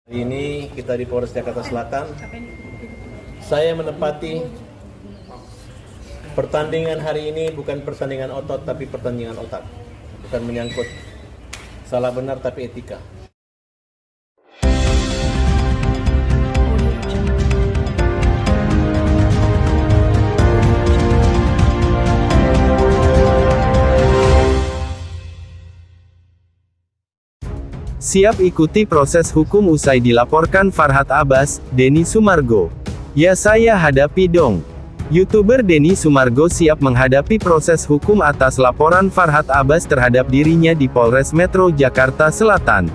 Ini kita di Polres Jakarta Selatan. Saya menepati pertandingan hari ini bukan pertandingan otot tapi pertandingan otak. Bukan menyangkut salah benar tapi etika. Siap ikuti proses hukum usai dilaporkan Farhad Abbas, Denny Sumargo. Ya saya hadapi dong. YouTuber Denny Sumargo siap menghadapi proses hukum atas laporan Farhad Abbas terhadap dirinya di Polres Metro Jakarta Selatan.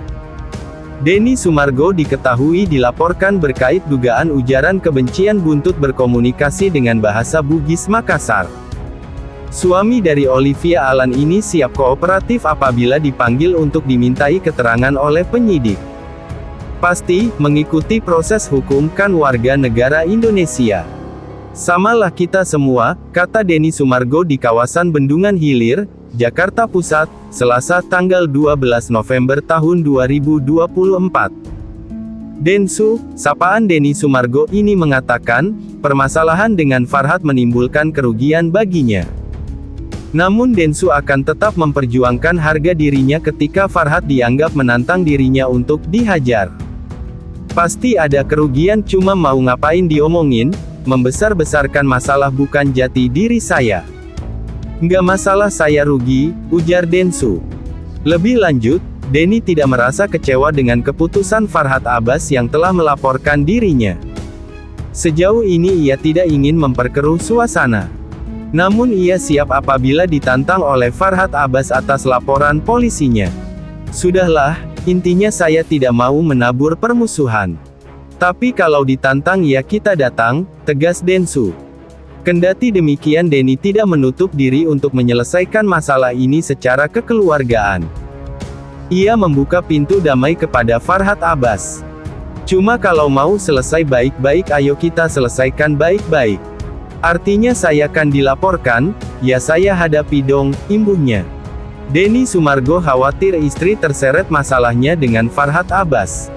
Denny Sumargo diketahui dilaporkan berkait dugaan ujaran kebencian buntut berkomunikasi dengan bahasa Bugis Makassar. Suami dari Olivia Alan ini siap kooperatif apabila dipanggil untuk dimintai keterangan oleh penyidik. Pasti, mengikuti proses hukum kan warga negara Indonesia. Samalah kita semua, kata Denny Sumargo di kawasan Bendungan Hilir, Jakarta Pusat, Selasa tanggal 12 November tahun 2024. Densu, sapaan Denny Sumargo ini mengatakan, permasalahan dengan Farhad menimbulkan kerugian baginya. Namun Densu akan tetap memperjuangkan harga dirinya ketika Farhad dianggap menantang dirinya untuk dihajar. Pasti ada kerugian, cuma mau ngapain diomongin, membesar-besarkan masalah bukan jati diri saya. Nggak masalah saya rugi, ujar Densu. Lebih lanjut, Denny tidak merasa kecewa dengan keputusan Farhad Abbas yang telah melaporkan dirinya. Sejauh ini ia tidak ingin memperkeruh suasana. Namun ia siap apabila ditantang oleh Farhad Abbas atas laporan polisinya. Sudahlah, intinya saya tidak mau menabur permusuhan. Tapi kalau ditantang ya kita datang, tegas Densu. Kendati demikian Denny tidak menutup diri untuk menyelesaikan masalah ini secara kekeluargaan. Ia membuka pintu damai kepada Farhad Abbas. Cuma kalau mau selesai baik-baik ayo kita selesaikan baik-baik. Artinya saya kan dilaporkan, ya saya hadapi dong, imbuhnya. Denny Sumargo khawatir istri terseret masalahnya dengan Farhad Abbas.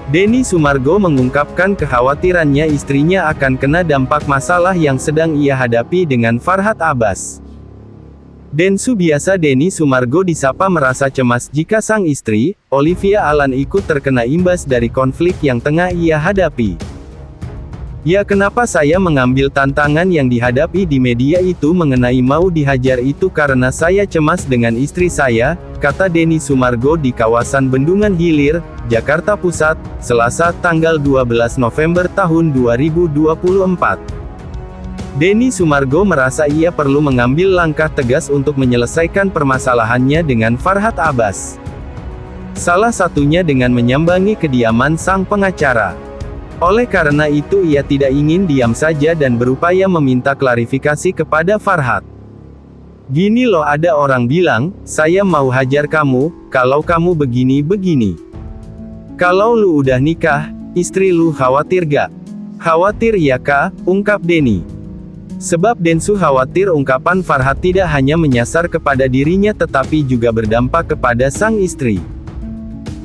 Denny Sumargo mengungkapkan kekhawatirannya istrinya akan kena dampak masalah yang sedang ia hadapi dengan Farhad Abbas. Densu biasa Denny Sumargo disapa merasa cemas jika sang istri, Olivia Alan ikut terkena imbas dari konflik yang tengah ia hadapi. Ya kenapa saya mengambil tantangan yang dihadapi di media itu mengenai mau dihajar itu karena saya cemas dengan istri saya, kata Denny Sumargo di kawasan Bendungan Hilir, Jakarta Pusat, Selasa tanggal 12 November tahun 2024. Denny Sumargo merasa ia perlu mengambil langkah tegas untuk menyelesaikan permasalahannya dengan Farhad Abbas. Salah satunya dengan menyambangi kediaman sang pengacara. Oleh karena itu ia tidak ingin diam saja dan berupaya meminta klarifikasi kepada Farhad. Gini loh ada orang bilang, saya mau hajar kamu, kalau kamu begini-begini. Kalau lu udah nikah, istri lu khawatir gak? Khawatir ya kak, ungkap Denny. Sebab Densu khawatir ungkapan Farhad tidak hanya menyasar kepada dirinya tetapi juga berdampak kepada sang istri.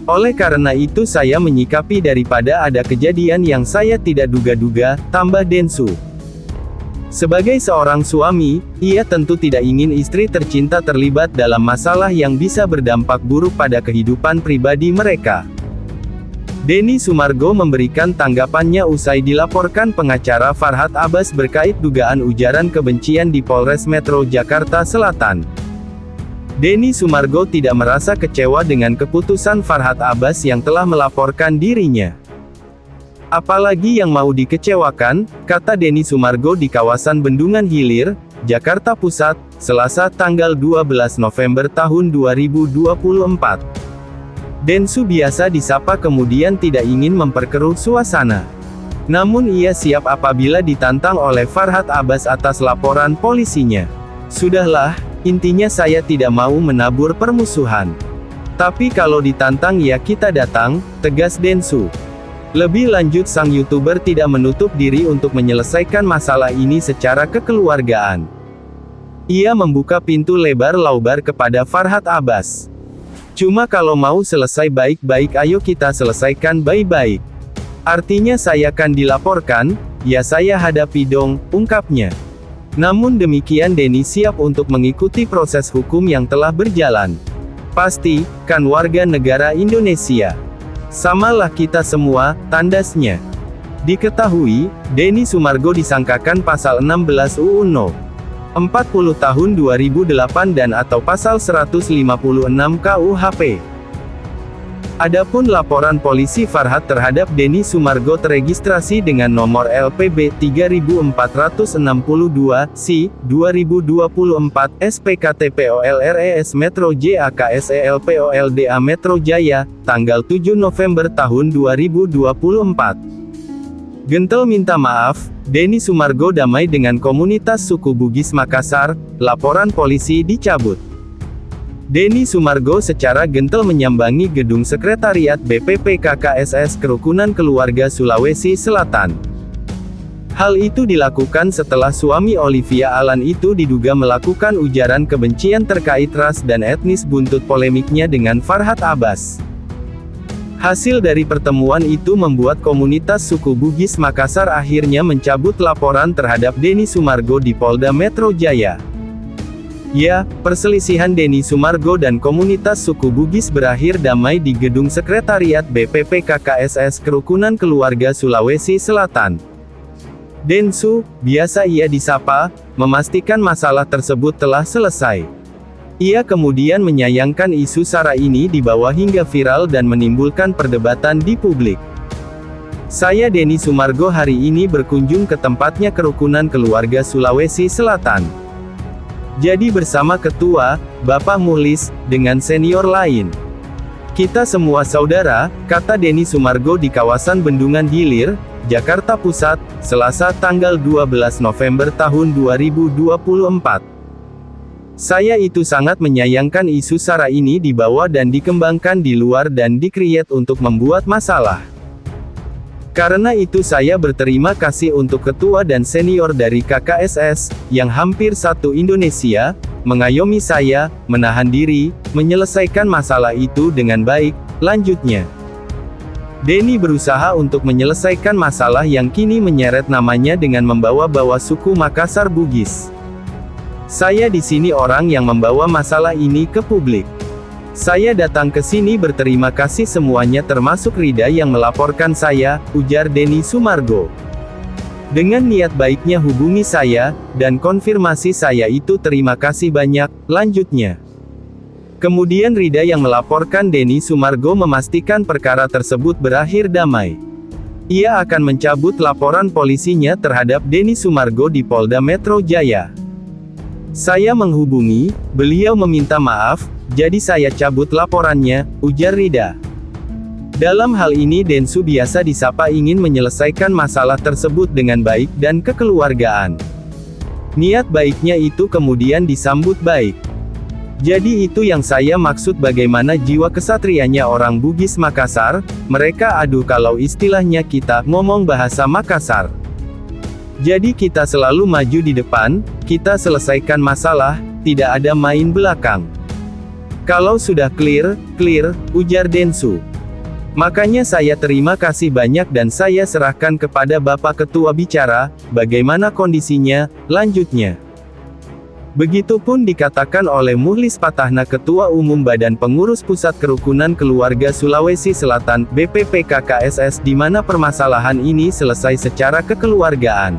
Oleh karena itu saya menyikapi daripada ada kejadian yang saya tidak duga-duga, tambah Densu. Sebagai seorang suami, ia tentu tidak ingin istri tercinta terlibat dalam masalah yang bisa berdampak buruk pada kehidupan pribadi mereka. Denny Sumargo memberikan tanggapannya usai dilaporkan pengacara Farhad Abbas berkait dugaan ujaran kebencian di Polres Metro Jakarta Selatan. Denny Sumargo tidak merasa kecewa dengan keputusan Farhad Abbas yang telah melaporkan dirinya. Apalagi yang mau dikecewakan, kata Denny Sumargo di kawasan Bendungan Hilir, Jakarta Pusat, Selasa tanggal 12 November tahun 2024. Densu biasa disapa kemudian tidak ingin memperkeruh suasana. Namun ia siap apabila ditantang oleh Farhad Abbas atas laporan polisinya. Sudahlah, intinya saya tidak mau menabur permusuhan. Tapi kalau ditantang ya kita datang, tegas Densu. Lebih lanjut sang YouTuber tidak menutup diri untuk menyelesaikan masalah ini secara kekeluargaan. Ia membuka pintu lebar-lebar kepada Farhad Abbas. Cuma kalau mau selesai baik-baik ayo kita selesaikan baik-baik. Artinya saya kan dilaporkan, ya saya hadapi dong, ungkapnya. Namun demikian Denny siap untuk mengikuti proses hukum yang telah berjalan. Pasti, kan warga negara Indonesia. Samalah kita semua, tandasnya. Diketahui, Denny Sumargo disangkakan pasal 16 UU No. 40 tahun 2008 dan atau pasal 156 KUHP. Adapun laporan polisi Farhat terhadap Denny Sumargo teregistrasi dengan nomor LPB 3462-2024 SPKTPOLRES Metro JAKSELPOLDA Metro Jaya, tanggal 7 November tahun 2024. Gentel minta maaf, Denny Sumargo damai dengan komunitas suku Bugis Makassar, laporan polisi dicabut. Denny Sumargo secara gentle menyambangi gedung sekretariat BPP KKSS Kerukunan Keluarga Sulawesi Selatan. Hal itu dilakukan setelah suami Olivia Alan itu diduga melakukan ujaran kebencian terkait ras dan etnis buntut polemiknya dengan Farhat Abbas. Hasil dari pertemuan itu membuat komunitas suku Bugis Makassar akhirnya mencabut laporan terhadap Denny Sumargo di Polda Metro Jaya. Ya, perselisihan Denny Sumargo dan komunitas suku Bugis berakhir damai di gedung sekretariat BPP KKSS Kerukunan Keluarga Sulawesi Selatan. Densu, biasa ia disapa, memastikan masalah tersebut telah selesai. Ia kemudian menyayangkan isu SARA ini dibawa hingga viral dan menimbulkan perdebatan di publik. Saya Denny Sumargo hari ini berkunjung ke tempatnya Kerukunan Keluarga Sulawesi Selatan. Jadi bersama ketua, Bapak Muhlis, dengan senior lain. Kita semua saudara, kata Denny Sumargo di kawasan Bendungan Hilir, Jakarta Pusat, Selasa tanggal 12 November tahun 2024. Saya itu sangat menyayangkan isu SARA ini dibawa dan dikembangkan di luar dan dikreat untuk membuat masalah. Karena itu saya berterima kasih untuk ketua dan senior dari KKSS, yang hampir satu Indonesia, mengayomi saya, menahan diri, menyelesaikan masalah itu dengan baik, lanjutnya. Denny berusaha untuk menyelesaikan masalah yang kini menyeret namanya dengan membawa-bawa suku Makassar Bugis. Saya di sini orang yang membawa masalah ini ke publik. Saya datang ke sini berterima kasih semuanya termasuk Rida yang melaporkan saya, ujar Denny Sumargo. Dengan niat baiknya hubungi saya, dan konfirmasi saya itu terima kasih banyak, lanjutnya. Kemudian Rida yang melaporkan Denny Sumargo memastikan perkara tersebut berakhir damai. Ia akan mencabut laporan polisinya terhadap Denny Sumargo di Polda Metro Jaya. Saya menghubungi, beliau meminta maaf, jadi saya cabut laporannya, ujar Rida. Dalam hal ini Densu biasa disapa ingin menyelesaikan masalah tersebut dengan baik dan kekeluargaan. Niat baiknya itu kemudian disambut baik. Jadi itu yang saya maksud bagaimana jiwa kesatrianya orang Bugis Makassar, mereka aduh kalau istilahnya kita ngomong bahasa Makassar. Jadi kita selalu maju di depan, kita selesaikan masalah, tidak ada main belakang. Kalau sudah clear, ujar Densu. Makanya saya terima kasih banyak dan saya serahkan kepada Bapak Ketua bicara, bagaimana kondisinya, lanjutnya. Begitupun dikatakan oleh Muhlis Patahna Ketua Umum Badan Pengurus Pusat Kerukunan Keluarga Sulawesi Selatan, BPP KKSS di mana permasalahan ini selesai secara kekeluargaan.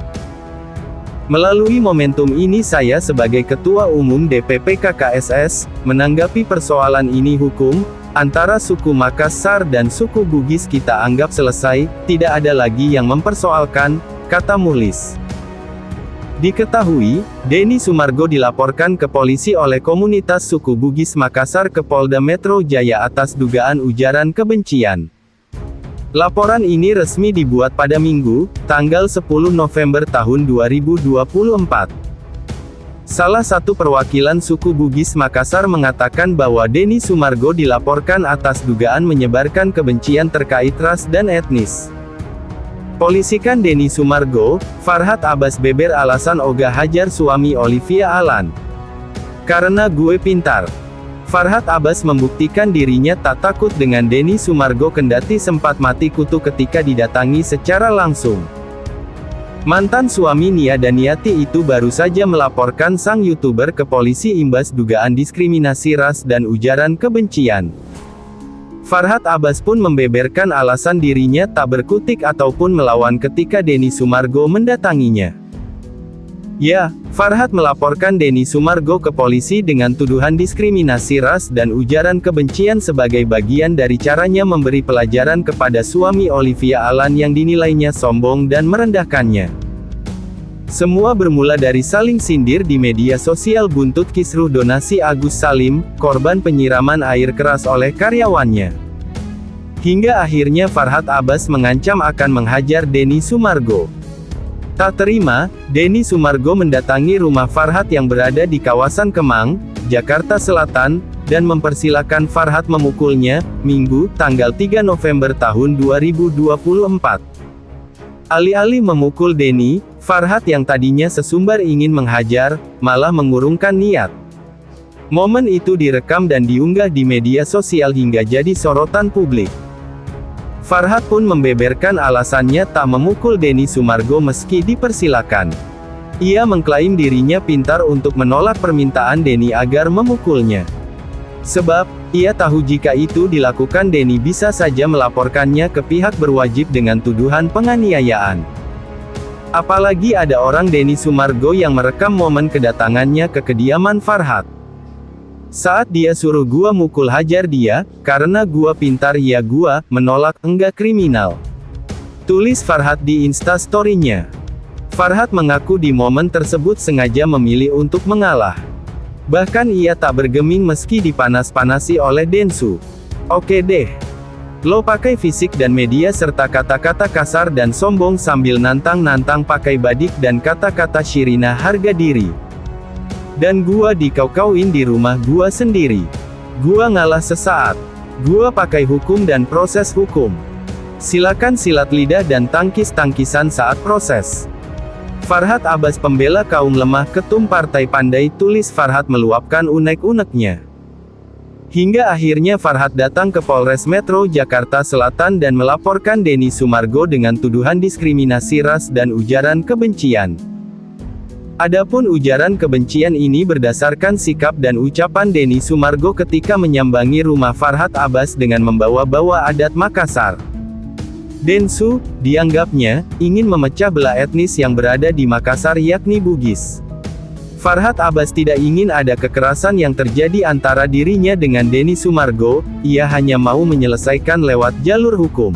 Melalui momentum ini saya sebagai Ketua Umum DPP KKSS, menanggapi persoalan ini hukum, antara suku Makassar dan suku Bugis kita anggap selesai, tidak ada lagi yang mempersoalkan, kata Muhlis. Diketahui, Denny Sumargo dilaporkan ke polisi oleh komunitas suku Bugis Makassar ke Polda Metro Jaya atas dugaan ujaran kebencian. Laporan ini resmi dibuat pada Minggu, tanggal 10 November tahun 2024. Salah satu perwakilan suku Bugis Makassar mengatakan bahwa Denny Sumargo dilaporkan atas dugaan menyebarkan kebencian terkait ras dan etnis. Polisikan Denny Sumargo, Farhat Abbas beber alasan ogah hajar suami Olivia Alan. Karena gue pintar. Farhad Abbas membuktikan dirinya tak takut dengan Denny Sumargo kendati sempat mati kutu ketika didatangi secara langsung. Mantan suami Nia Daniati itu baru saja melaporkan sang YouTuber ke polisi imbas dugaan diskriminasi ras dan ujaran kebencian. Farhad Abbas pun membeberkan alasan dirinya tak berkutik ataupun melawan ketika Denny Sumargo mendatanginya. Ya, Farhad melaporkan Denny Sumargo ke polisi dengan tuduhan diskriminasi ras dan ujaran kebencian sebagai bagian dari caranya memberi pelajaran kepada suami Olivia Alan yang dinilainya sombong dan merendahkannya. Semua bermula dari saling sindir di media sosial buntut kisruh donasi Agus Salim, korban penyiraman air keras oleh karyawannya. Hingga akhirnya Farhad Abbas mengancam akan menghajar Denny Sumargo. Tak terima, Denny Sumargo mendatangi rumah Farhad yang berada di kawasan Kemang, Jakarta Selatan, dan mempersilahkan Farhad memukulnya, Minggu, tanggal 3 November tahun 2024. Alih-alih memukul Denny, Farhad yang tadinya sesumbar ingin menghajar, malah mengurungkan niat. Momen itu direkam dan diunggah di media sosial hingga jadi sorotan publik. Farhad pun membeberkan alasannya tak memukul Denny Sumargo meski dipersilakan. Ia mengklaim dirinya pintar untuk menolak permintaan Denny agar memukulnya. Sebab, ia tahu jika itu dilakukan Denny bisa saja melaporkannya ke pihak berwajib dengan tuduhan penganiayaan. Apalagi ada orang Denny Sumargo yang merekam momen kedatangannya ke kediaman Farhad. Saat dia suruh gua mukul hajar dia, karena gua pintar ya gua, menolak, enggak kriminal. Tulis Farhad di Instastory-nya. Farhad mengaku di momen tersebut sengaja memilih untuk mengalah. Bahkan ia tak bergeming meski dipanas-panasi oleh Densu. Oke deh. Lo pakai fisik dan media serta kata-kata kasar dan sombong sambil nantang-nantang pakai badik dan kata-kata Sherina harga diri. Dan gua dikau-kauin di rumah gua sendiri. Gua ngalah sesaat. Gua pakai hukum dan proses hukum. Silakan silat lidah dan tangkis-tangkisan saat proses. Farhad Abbas pembela kaum lemah ketum Partai Pandai tulis Farhad meluapkan unek-uneknya. Hingga akhirnya Farhad datang ke Polres Metro Jakarta Selatan dan melaporkan Denny Sumargo dengan tuduhan diskriminasi ras dan ujaran kebencian. Adapun ujaran kebencian ini berdasarkan sikap dan ucapan Denny Sumargo ketika menyambangi rumah Farhad Abbas dengan membawa-bawa adat Makassar. Densu, dianggapnya, ingin memecah belah etnis yang berada di Makassar yakni Bugis. Farhad Abbas tidak ingin ada kekerasan yang terjadi antara dirinya dengan Denny Sumargo, ia hanya mau menyelesaikan lewat jalur hukum.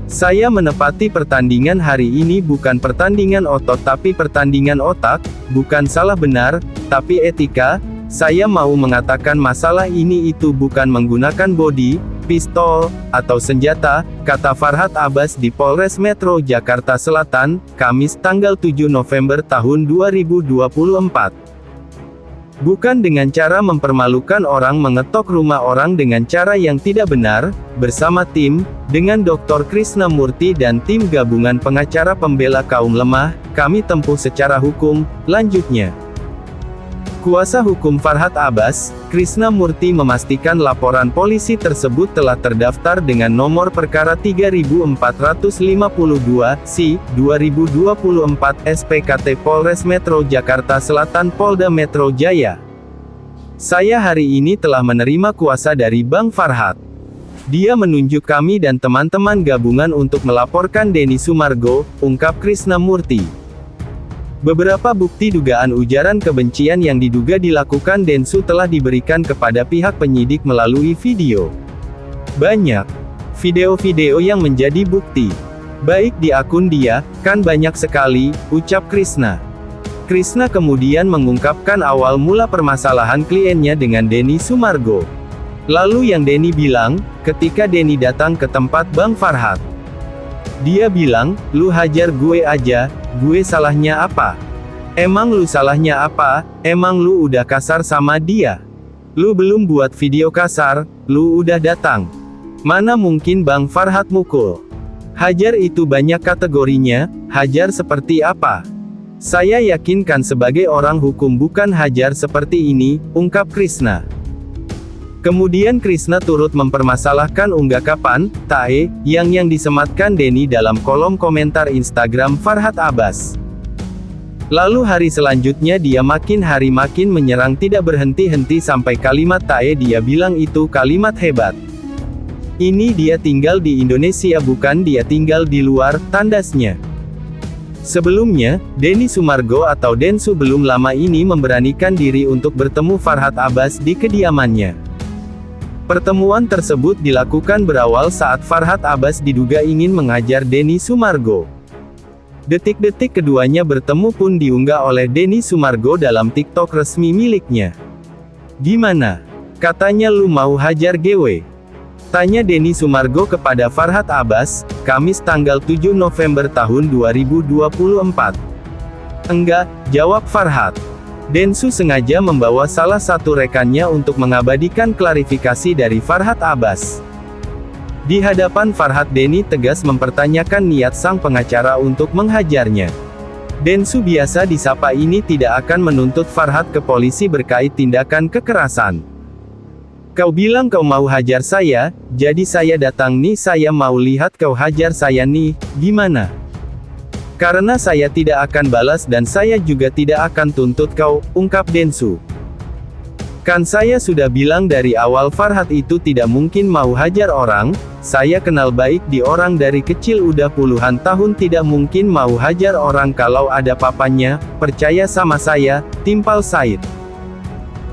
Saya menepati pertandingan hari ini bukan pertandingan otot tapi pertandingan otak, bukan salah benar, tapi etika. Saya mau mengatakan masalah ini itu bukan menggunakan bodi, pistol, atau senjata, kata Farhad Abbas di Polres Metro Jakarta Selatan, Kamis tanggal 7 November tahun 2024. Bukan dengan cara mempermalukan orang mengetok rumah orang dengan cara yang tidak benar, bersama tim, dengan Dr. Krishna Murti dan tim gabungan pengacara pembela kaum lemah, kami tempuh secara hukum, lanjutnya. Kuasa hukum Farhad Abbas, Krishna Murti memastikan laporan polisi tersebut telah terdaftar dengan nomor perkara 3452/2024 SPKT Polres Metro Jakarta Selatan Polda Metro Jaya. Saya hari ini telah menerima kuasa dari Bang Farhad. Dia menunjuk kami dan teman-teman gabungan untuk melaporkan Denny Sumargo, ungkap Krishna Murti. Beberapa bukti dugaan ujaran kebencian yang diduga dilakukan Densu telah diberikan kepada pihak penyidik melalui video. Banyak video-video yang menjadi bukti. Baik di akun dia, kan banyak sekali, ucap Krishna. Krishna kemudian mengungkapkan awal mula permasalahan kliennya dengan Denny Sumargo. Lalu yang Denny bilang, ketika Denny datang ke tempat Bang Farhad. Dia bilang, lu hajar gue aja, gue salahnya apa? Emang lu salahnya apa? Emang lu udah kasar sama dia? Lu belum buat video kasar, lu udah datang. Mana mungkin Bang Farhad mukul? Hajar itu banyak kategorinya, hajar seperti apa? Saya yakinkan sebagai orang hukum bukan hajar seperti ini, ungkap Krishna. Kemudian Krisna turut mempermasalahkan unggapan "tae" yang disematkan Denny dalam kolom komentar Instagram Farhat Abbas. Lalu hari selanjutnya dia makin hari makin menyerang tidak berhenti-henti sampai kalimat "tae" dia bilang itu kalimat hebat. Ini dia tinggal di Indonesia bukan dia tinggal di luar, tandasnya. Sebelumnya, Denny Sumargo atau Densu belum lama ini memberanikan diri untuk bertemu Farhat Abbas di kediamannya. Pertemuan tersebut dilakukan berawal saat Farhat Abbas diduga ingin menghajar Denny Sumargo. Detik-detik keduanya bertemu pun diunggah oleh Denny Sumargo dalam TikTok resmi miliknya. "Gimana? Katanya lu mau hajar gue?" tanya Denny Sumargo kepada Farhat Abbas, Kamis tanggal 7 November tahun 2024. "Enggak," jawab Farhat. Densu sengaja membawa salah satu rekannya untuk mengabadikan klarifikasi dari Farhat Abbas. Di hadapan Farhat, Denny tegas mempertanyakan niat sang pengacara untuk menghajarnya. Densu biasa disapa ini tidak akan menuntut Farhat ke polisi berkait tindakan kekerasan. "Kau bilang kau mau hajar saya, jadi saya datang nih, saya mau lihat kau hajar saya nih, gimana? Karena saya tidak akan balas dan saya juga tidak akan tuntut kau," ungkap Densu. "Kan saya sudah bilang dari awal Farhat itu tidak mungkin mau hajar orang, saya kenal baik di orang dari kecil udah puluhan tahun tidak mungkin mau hajar orang kalau ada papanya, percaya sama saya," timpal Said.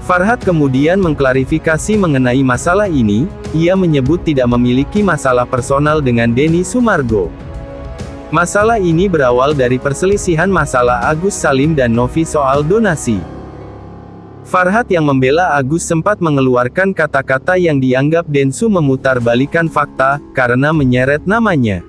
Farhat kemudian mengklarifikasi mengenai masalah ini, ia menyebut tidak memiliki masalah personal dengan Denny Sumargo. Masalah ini berawal dari perselisihan masalah Agus Salim dan Novi soal donasi. Farhat yang membela Agus sempat mengeluarkan kata-kata yang dianggap Densu memutarbalikkan fakta, karena menyeret namanya.